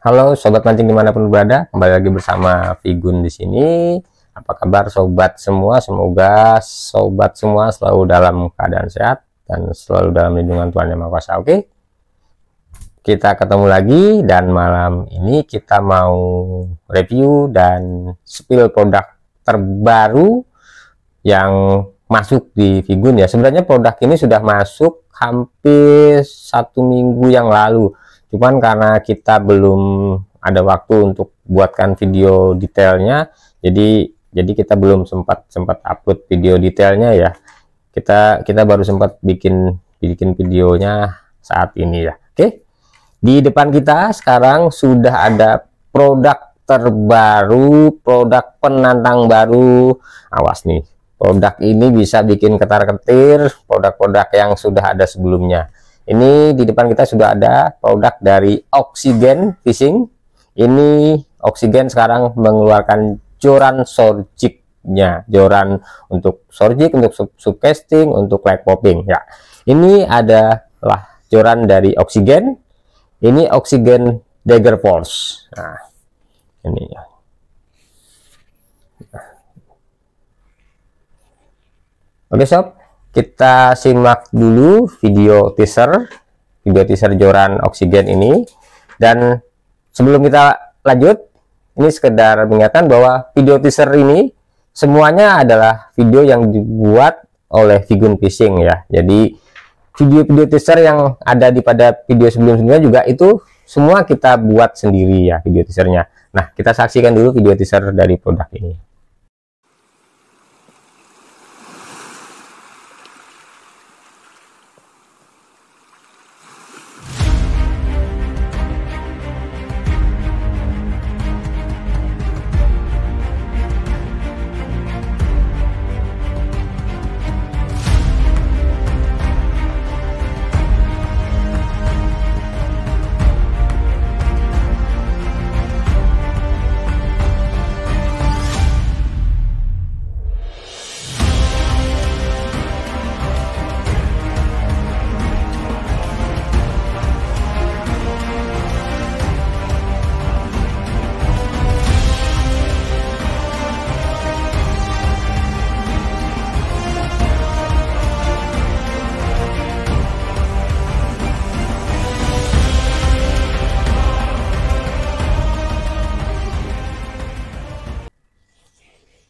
Halo sobat mancing dimanapun berada, kembali lagi bersama Vigun di sini. Apa kabar sobat semua? Semoga sobat semua selalu dalam keadaan sehat dan selalu dalam lindungan Tuhan Yang Maha Kuasa. Oke, kita ketemu lagi dan malam ini kita mau review dan spill produk terbaru yang masuk di Vigun ya. Sebenarnya produk ini sudah masuk hampir 1 minggu yang lalu. Cuman karena kita belum ada waktu untuk buatkan video detailnya, jadi kita belum sempat upload video detailnya ya. Kita baru sempat bikin videonya saat ini ya. Oke, di depan kita sekarang sudah ada produk terbaru, produk penantang baru. Awas nih, produk ini bisa bikin ketar-ketir produk-produk yang sudah ada sebelumnya. Ini di depan kita sudah ada produk dari Oxygen Fishing. Ini Oxygen sekarang mengeluarkan joran sorjiknya, joran untuk sorjik, untuk subcasting, untuk light popping ya. Ini adalah joran dari Oxygen. Ini Oxygen Dagger Force. Nah, ini ya. Oke sob, kita simak dulu video teaser joran Oxygen ini. Dan sebelum kita lanjut, ini sekedar mengingatkan bahwa video teaser ini semuanya adalah video yang dibuat oleh Vigun Fishing ya. Jadi video-video teaser yang ada pada video sebelum-sebelumnya juga itu semua kita buat sendiri ya, video teasernya. Nah, kita saksikan dulu video teaser dari produk ini.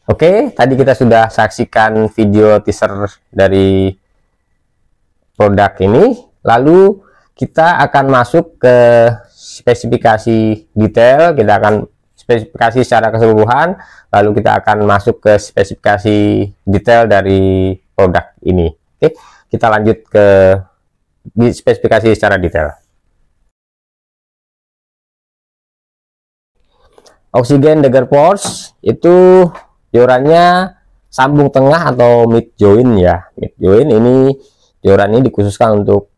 Oke, tadi kita sudah saksikan video teaser dari produk ini. Lalu kita akan masuk ke spesifikasi detail. Kita akan spesifikasi secara keseluruhan. Lalu kita akan masuk ke spesifikasi detail dari produk ini. Oke, kita lanjut ke spesifikasi secara detail. Oxygen Dagger Force itu jorannya sambung tengah atau mid join ya. Mid join ini joran ini dikhususkan untuk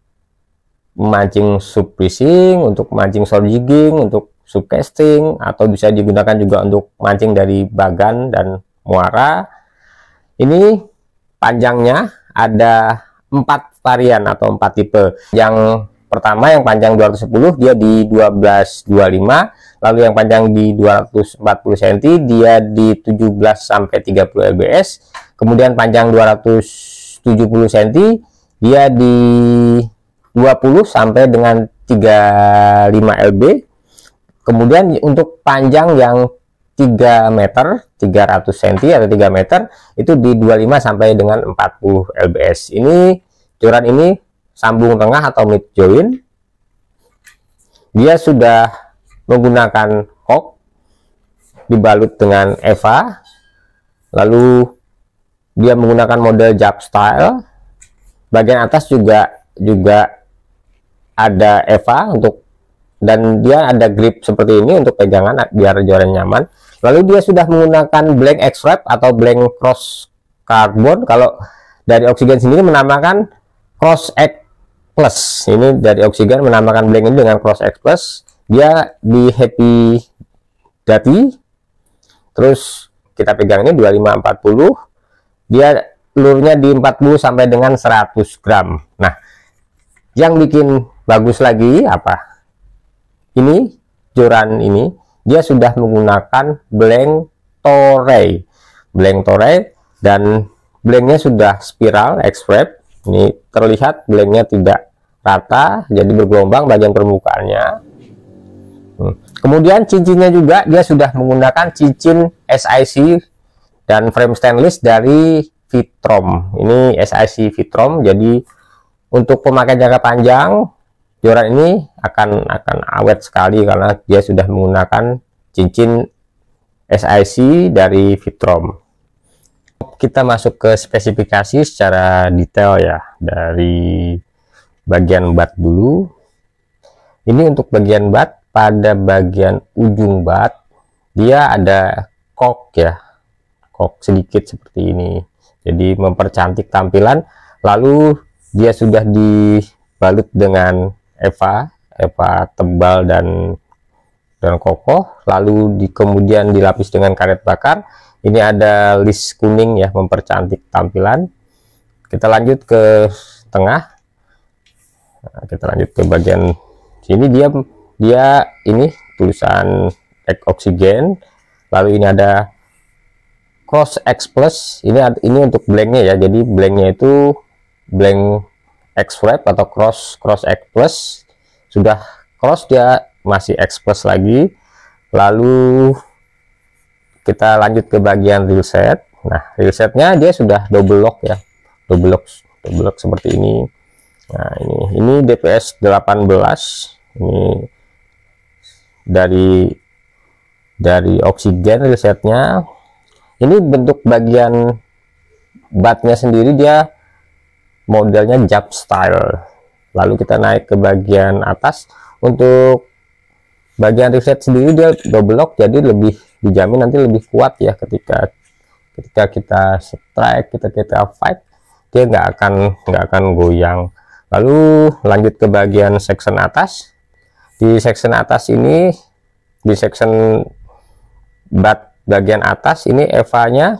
memancing sub fishing, untuk mancing shore jigging, untuk subcasting, atau bisa digunakan juga untuk mancing dari bagan dan muara. Ini panjangnya ada 4 varian atau 4 tipe. Yang pertama yang panjang 210 dia di 1225, lalu yang panjang di 240 cm dia di 17 sampai 30 lbs, kemudian panjang 270 cm dia di 20 sampai dengan 35 lb. Kemudian untuk panjang yang 3 meter 300 cm atau 3 meter itu di 25 sampai dengan 40 lbs. Ini joran ini sambung tengah atau mid join. Dia sudah menggunakan kok dibalut dengan EVA, lalu dia menggunakan model jab style. Bagian atas juga ada EVA untuk, dan dia ada grip seperti ini untuk pegangan biar joran nyaman. Lalu dia sudah menggunakan blank X-wrap atau blank cross carbon. Kalau dari Oxygen sendiri menamakan cross X plus. Ini dari Oxygen menamakan blank ini dengan cross X plus. Dia di happy dati. Terus kita pegang ini 2540. Dia lurnya di 40 sampai dengan 100 gram. Nah, yang bikin bagus lagi apa? Ini joran ini dia sudah menggunakan blank Toray dan blanknya sudah spiral X-wrap. Ini terlihat blanknya tidak rata, jadi bergelombang bagian permukaannya. Kemudian cincinnya juga dia sudah menggunakan cincin SIC dan frame stainless dari Vitrom. Ini SIC Vitrom, jadi untuk pemakaian jangka panjang joran ini akan awet sekali karena dia sudah menggunakan cincin SIC dari Vitrom. Kita masuk ke spesifikasi secara detail ya, dari bagian bat dulu. Ini untuk bagian bat. Pada bagian ujung bat dia ada kok ya, kok sedikit seperti ini, jadi mempercantik tampilan. Lalu dia sudah dibalut dengan EVA tebal dan kokoh, lalu kemudian dilapis dengan karet bakar. Ini ada list kuning ya, mempercantik tampilan. Kita lanjut ke tengah. Nah, kita lanjut ke bagian sini, dia ini tulisan oksigen. Lalu ini ada cross X plus, ini untuk blanknya ya, jadi blanknya itu blank X-wrap atau cross X plus. Sudah cross dia masih X plus lagi. Lalu kita lanjut ke bagian real set. Nah, real setnya dia sudah double lock ya, double lock seperti ini. Nah, ini DPS 18, ini dari oksigen resetnya. Ini bentuk bagian batnya sendiri dia modelnya jab style. Lalu kita naik ke bagian atas. Untuk bagian reset sendiri dia double lock, jadi lebih dijamin nanti lebih kuat ya ketika kita strike, kita fight, dia nggak akan goyang. Lalu lanjut ke bagian section atas. Di section atas ini, di section bat bagian atas ini EVA-nya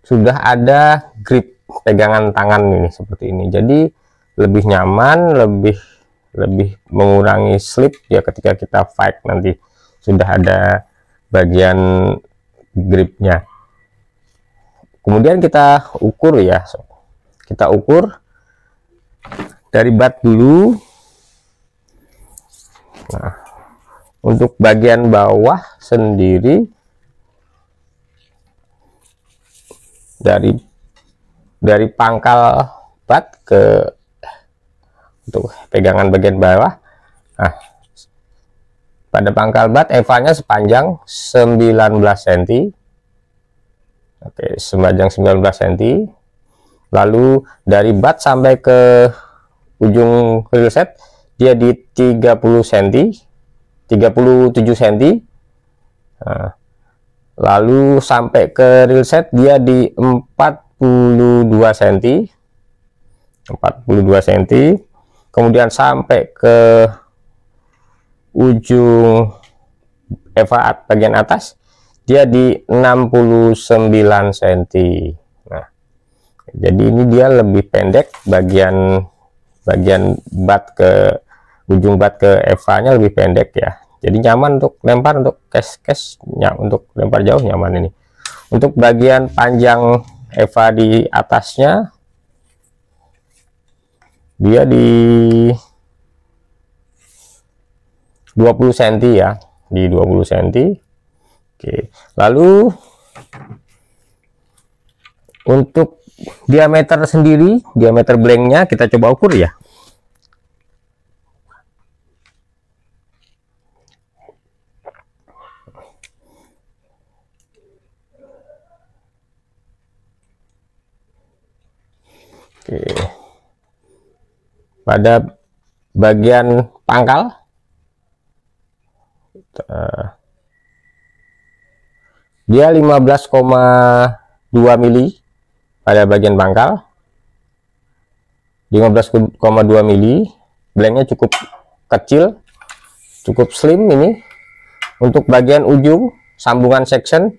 sudah ada grip pegangan tangan ini seperti ini, jadi lebih nyaman, lebih mengurangi slip ya ketika kita fight nanti. Sudah ada bagian gripnya. Kemudian kita ukur ya, kita ukur dari bat dulu. Nah, untuk bagian bawah sendiri dari pangkal bat ke untuk pegangan bagian bawah. Nah, pada pangkal bat EVA-nya sepanjang 19 cm. Oke, sepanjang 19 cm. Lalu dari bat sampai ke ujung real set dia di 30 cm, 37 cm. Nah, lalu sampai ke real set dia di 42 cm, 42 cm. Kemudian sampai ke ujung EVA bagian atas dia di 69 cm. Nah, jadi ini dia lebih pendek, bagian bat ke ujung bat ke EVA-nya lebih pendek ya, jadi nyaman untuk lempar, untuk cash untuk lempar jauh nyaman ini. Untuk bagian panjang EVA di atasnya dia di 20 cm ya, di 20 cm. Oke, lalu untuk diameter sendiri, diameter blanknya kita coba ukur ya. Oke, pada bagian pangkal dia 15,2 mili pada bagian pangkal, 15,2 mili. Blanknya cukup kecil, cukup slim ini. Untuk bagian ujung sambungan section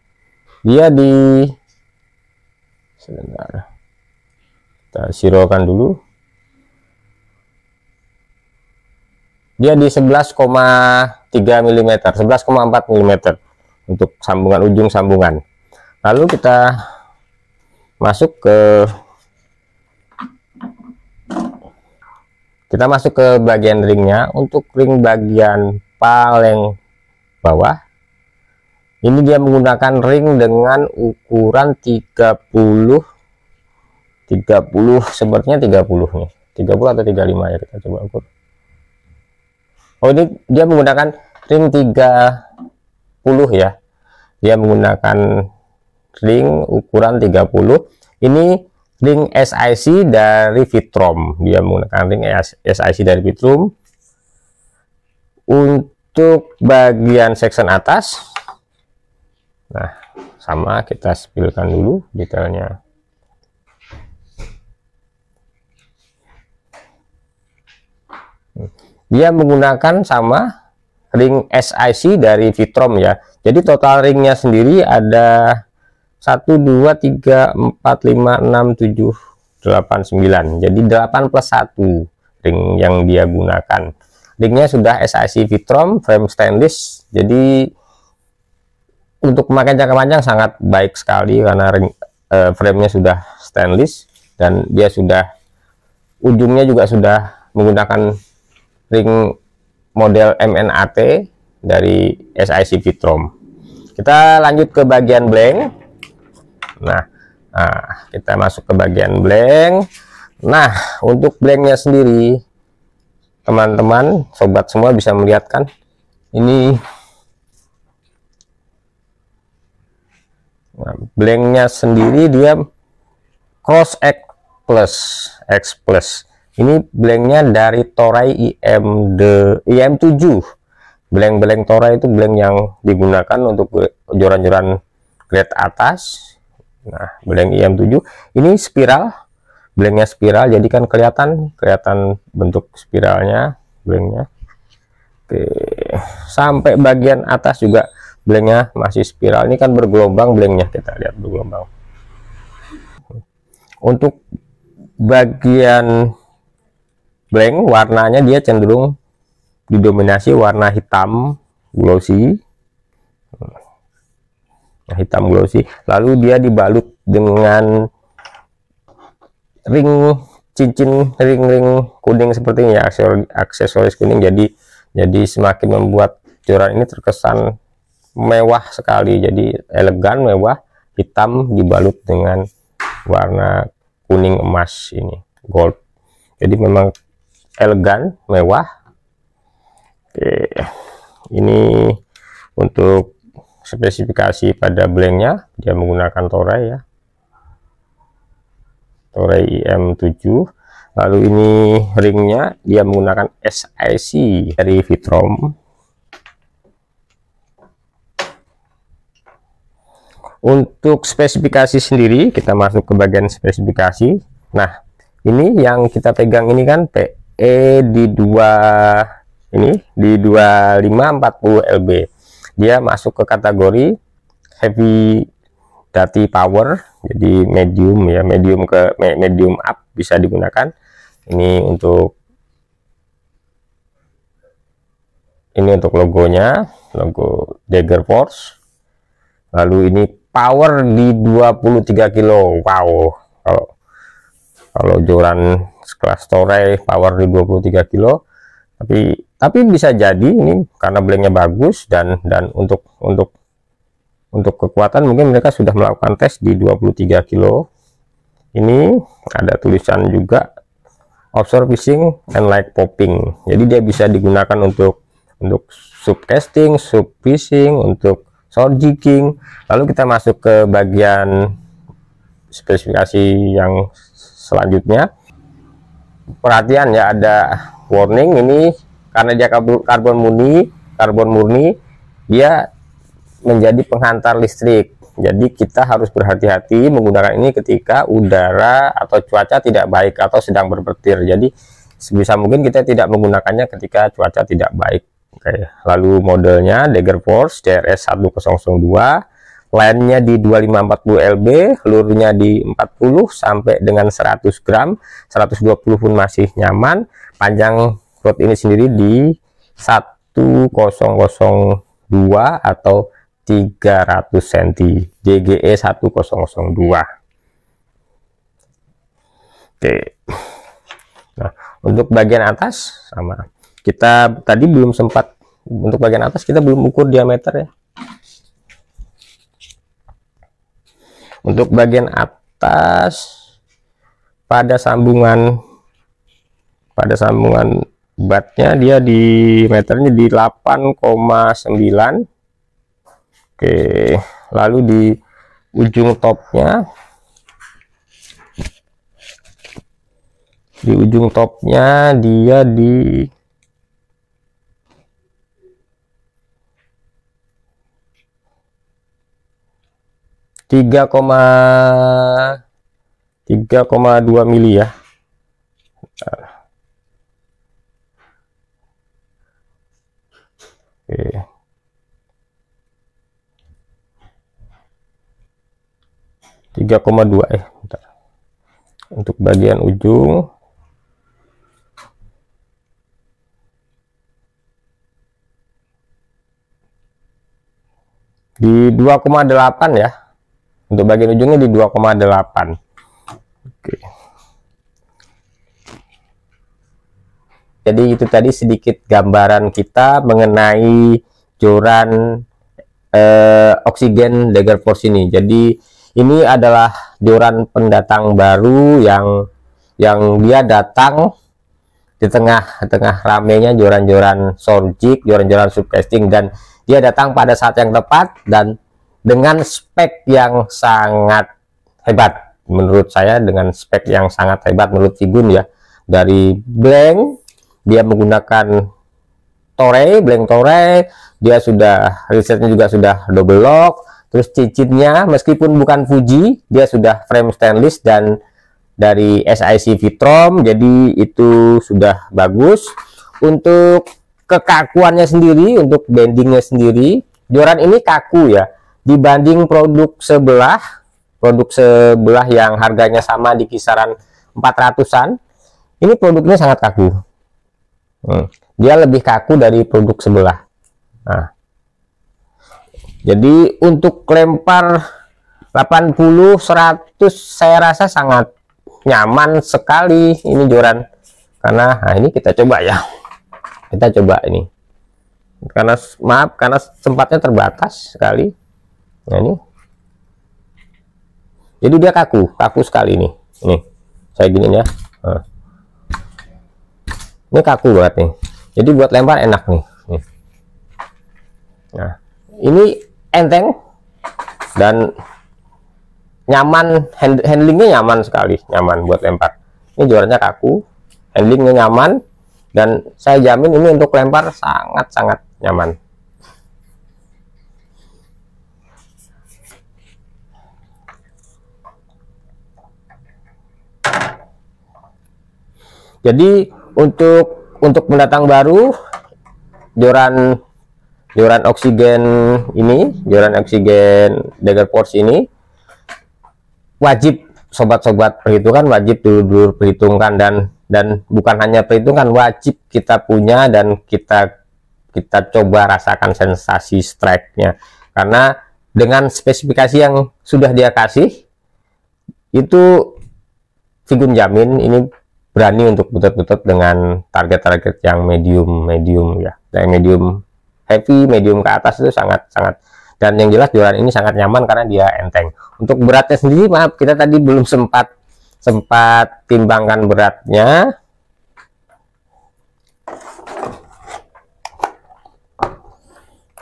dia di, sebentar, kita sirokan dulu. dia di 11,3 mm, 11,4 mm untuk sambungan, ujung sambungan. Lalu kita masuk ke bagian ringnya. Untuk ring bagian paling bawah ini dia menggunakan ring dengan ukuran 30 sepertinya 30 nih, 30 atau 35 ya, kita coba ukur. Oh, ini dia menggunakan ring 30 ya, dia menggunakan ring ukuran 30. Ini ring SIC dari Victron, dia menggunakan ring SIC dari Victron. Untuk bagian section atas, nah sama, kita spilkan dulu detailnya. Dia menggunakan sama ring SIC dari Victron ya. Jadi total ringnya sendiri ada 1 2 3 4 5 6 7 8 9. Jadi 8 plus 1 ring yang dia gunakan. Ringnya sudah SIC Victron, frame stainless. Jadi untuk memakai jangka panjang sangat baik sekali karena ring framenya sudah stainless, dan dia sudah, ujungnya juga sudah menggunakan ring model MNAT dari SIC Victron. Kita lanjut ke bagian blank. Nah, kita masuk ke bagian blank. Nah, untuk blanknya sendiri, teman-teman, sobat semua bisa melihat kan, ini blanknya sendiri dia Cross X Plus. Ini blanknya dari Toray IM7. Blank Toray itu blank yang digunakan untuk joran-joran grade atas. Nah, blank IM7 ini spiral, blanknya spiral, jadi kan kelihatan bentuk spiralnya blanknya. Oke, sampai bagian atas juga blanknya masih spiral. Ini kan bergelombang blanknya, kita lihat bergelombang. Untuk bagian blank, warnanya dia cenderung didominasi warna hitam glossy. Hitam glossy, lalu dia dibalut dengan ring cincin, ring kuning seperti ini ya, aksesoris kuning. Jadi semakin membuat joran ini terkesan mewah sekali, jadi elegan, mewah, hitam dibalut dengan warna kuning emas ini, gold. Jadi memang elegan, mewah. Oke, ini untuk spesifikasi pada blanknya, dia menggunakan Toray ya, Toray IM7. Lalu ini ringnya dia menggunakan SIC dari Victron. Untuk spesifikasi sendiri, kita masuk ke bagian spesifikasi. Nah, ini yang kita pegang ini kan PE di 2540 lb. Dia masuk ke kategori heavy duty power, jadi medium ya, medium up bisa digunakan. Ini untuk logonya, logo Dagger Force. Lalu ini power di 23 kilo. Wow, kalau joran sekelas Toray power di 23 kilo. Tapi bisa jadi ini karena blanknya bagus, dan untuk kekuatan mungkin mereka sudah melakukan tes di 23 kilo. Ini ada tulisan juga offshore fishing and light popping. Jadi dia bisa digunakan untuk sub casting, sub fishing, untuk short jigging. Lalu kita masuk ke bagian spesifikasi yang selanjutnya. Perhatian ya, ada warning ini karena dia karbon murni, dia menjadi penghantar listrik. Jadi kita harus berhati-hati menggunakan ini ketika udara atau cuaca tidak baik atau sedang berpetir. Jadi sebisa mungkin kita tidak menggunakannya ketika cuaca tidak baik. Oke. Lalu modelnya Dagger Force DRS 1002, line-nya di 2540 lb, lure-nya di 40 sampai dengan 100 gram, 120 pun masih nyaman. Panjang rod ini sendiri di 1002 atau 300 cm, JGE 1002. Oke. Nah, untuk bagian atas sama. Kita tadi belum sempat, untuk bagian atas kita belum ukur diameter ya. Untuk bagian atas pada sambungan batnya dia di meternya di 8,9. Oke, lalu di ujung topnya dia di 3,2 mili ya. Oke. 3,2 bentar. Untuk bagian ujung di 2,8 ya. Untuk bagian ujungnya di 2,8. Oke. Jadi itu tadi sedikit gambaran kita mengenai joran oksigen Dagger Force ini. Jadi ini adalah joran pendatang baru yang dia datang di tengah ramenya joran-joran Sorgic, joran-joran subcasting, dan dia datang pada saat yang tepat dan dengan spek yang sangat hebat menurut saya, dengan spek yang sangat hebat menurut Vigun ya. Dari blank dia menggunakan blank Toray, dia sudah risetnya juga sudah double lock. Terus cincitnya meskipun bukan Fuji, dia sudah frame stainless dan dari SIC Vitrom, jadi itu sudah bagus. Untuk kekakuannya sendiri, untuk bendingnya sendiri, joran ini kaku ya dibanding produk sebelah yang harganya sama di kisaran 400-an. Ini produknya sangat kaku. Dia lebih kaku dari produk sebelah. Nah, jadi untuk lempar 80, 100 saya rasa sangat nyaman sekali ini joran. Karena nah ini kita coba ya. Kita coba ini. Karena maaf, karena tempatnya terbatas sekali. Nah ini. Jadi dia kaku sekali nih. Nih, saya giniin ya. Nah. Ini kaku banget nih. Jadi buat lempar enak nih. Nah, ini enteng dan nyaman, handlingnya nyaman sekali, nyaman buat lempar. Ini jorannya kaku, handlingnya nyaman, dan saya jamin ini untuk lempar sangat-sangat nyaman. Jadi untuk pendatang baru, joran oksigen ini, joran oksigen Dagger Force ini wajib sobat-sobat perhitungkan, wajib dulu perhitungkan, dan bukan hanya perhitungkan, wajib kita punya dan kita coba rasakan sensasi strike-nya. Karena dengan spesifikasi yang sudah dia kasih itu Vigun jamin ini berani untuk butet-butet dengan target-target yang medium ya, yang medium heavy, medium ke atas itu sangat, dan yang jelas joran ini sangat nyaman karena dia enteng. Untuk beratnya sendiri, maaf kita tadi belum sempat timbangkan beratnya.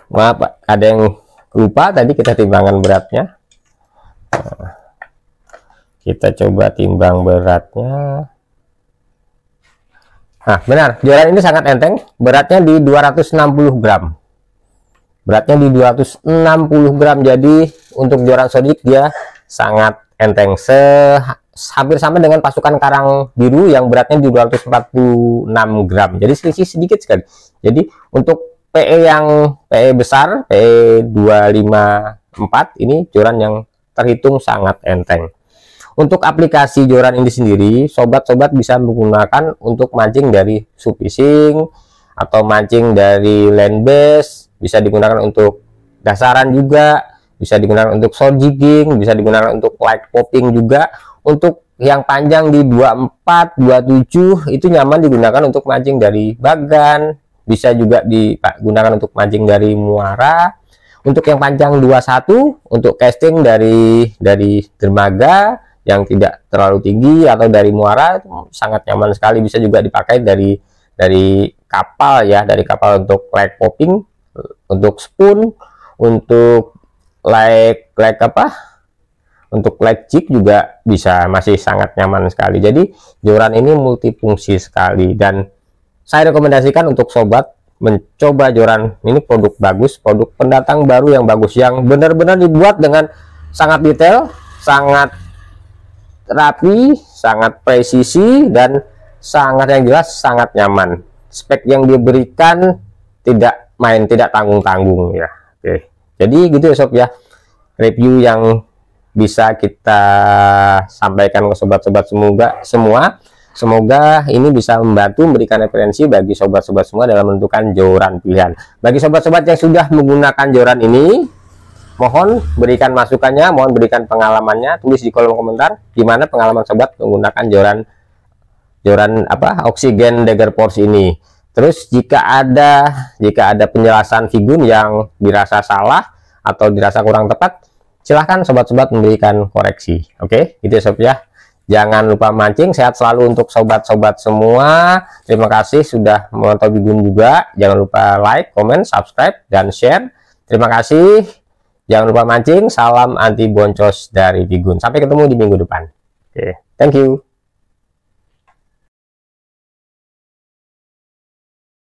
Maaf, ada yang lupa tadi kita timbangkan beratnya. Nah, kita coba timbang beratnya. Nah, benar, joran ini sangat enteng, beratnya di 260 gram. Beratnya di 260 gram, jadi untuk joran Sorgic dia sangat enteng. Hampir sama dengan pasukan Karang Biru yang beratnya di 246 gram. Jadi selisih sedikit sekali. Jadi untuk PE yang PE besar, PE 254, ini joran yang terhitung sangat enteng. Untuk aplikasi joran ini sendiri, sobat-sobat bisa menggunakan untuk mancing dari sub fishing, atau mancing dari land base, bisa digunakan untuk dasaran juga, bisa digunakan untuk short jigging, bisa digunakan untuk light popping juga. Untuk yang panjang di 24, 27 itu nyaman digunakan untuk mancing dari bagan, bisa juga digunakan untuk mancing dari muara. Untuk yang panjang 21 untuk casting dari dermaga yang tidak terlalu tinggi atau dari muara, sangat nyaman sekali. Bisa juga dipakai dari kapal ya, dari kapal untuk light popping, untuk spoon, untuk untuk light jig juga bisa, masih sangat nyaman sekali. Jadi joran ini multifungsi sekali, dan saya rekomendasikan untuk sobat mencoba joran ini. Produk bagus, produk pendatang baru yang bagus, yang benar-benar dibuat dengan sangat detail, sangat rapi, sangat presisi, dan sangat, yang jelas sangat nyaman. Spek yang diberikan tidak main, tidak tanggung-tanggung ya. Oke, jadi gitu ya sob ya, review yang bisa kita sampaikan ke sobat-sobat semua. Semoga ini bisa membantu, memberikan referensi bagi sobat-sobat semua dalam menentukan joran pilihan. Bagi sobat-sobat yang sudah menggunakan joran ini, mohon berikan masukannya, mohon berikan pengalamannya, tulis di kolom komentar gimana pengalaman sobat menggunakan joran Oxygen Dagger Force ini. Terus jika ada penjelasan Vigun yang dirasa salah atau dirasa kurang tepat, silahkan sobat-sobat memberikan koreksi. Oke, gitu ya sob ya. Jangan lupa mancing, sehat selalu untuk sobat-sobat semua. Terima kasih sudah menonton Vigun juga. Jangan lupa like, comment, subscribe, dan share. Terima kasih. Jangan lupa mancing. Salam anti boncos dari Vigun. Sampai ketemu di minggu depan. Oke, thank you.